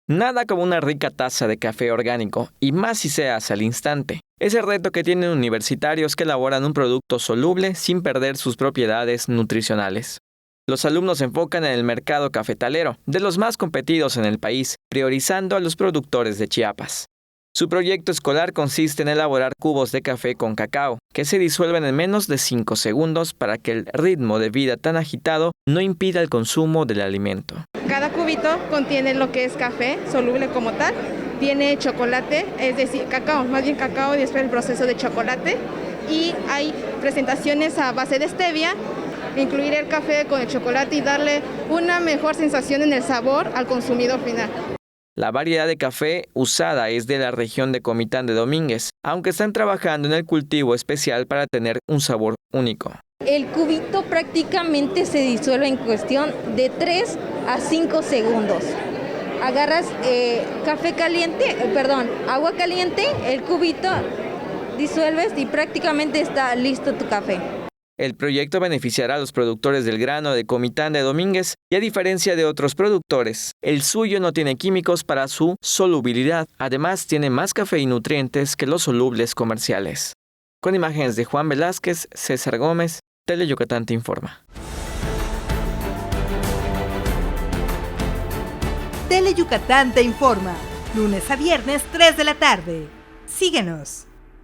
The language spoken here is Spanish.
Nada como una rica taza de café orgánico, y más si se hace al instante. Es el reto que tienen universitarios que elaboran un producto soluble sin perder sus propiedades nutricionales. Los alumnos se enfocan en el mercado cafetalero, de los más competidos en el país, priorizando a los productores de Chiapas. Su proyecto escolar consiste en elaborar cubos de café con cacao, que se disuelven en menos de 5 segundos para que el ritmo de vida tan agitado no impida el consumo del alimento. Cada cubito contiene lo que es café, soluble como tal, tiene chocolate, es decir, cacao, más bien cacao y después el proceso de chocolate, y hay presentaciones a base de stevia, incluir el café con el chocolate y darle una mejor sensación en el sabor al consumidor final. La variedad de café usada es de la región de Comitán de Domínguez, aunque están trabajando en el cultivo especial para tener un sabor único. El cubito prácticamente se disuelve en cuestión de 3 a 5 segundos. Agarras agua caliente, el cubito disuelves y prácticamente está listo tu café. El proyecto beneficiará a los productores del grano de Comitán de Domínguez y a diferencia de otros productores, el suyo no tiene químicos para su solubilidad. Además, tiene más café y nutrientes que los solubles comerciales. Con imágenes de Juan Velázquez, César Gómez, Teleyucatán te informa. Teleyucatán te informa, lunes a viernes 3 de la tarde. Síguenos.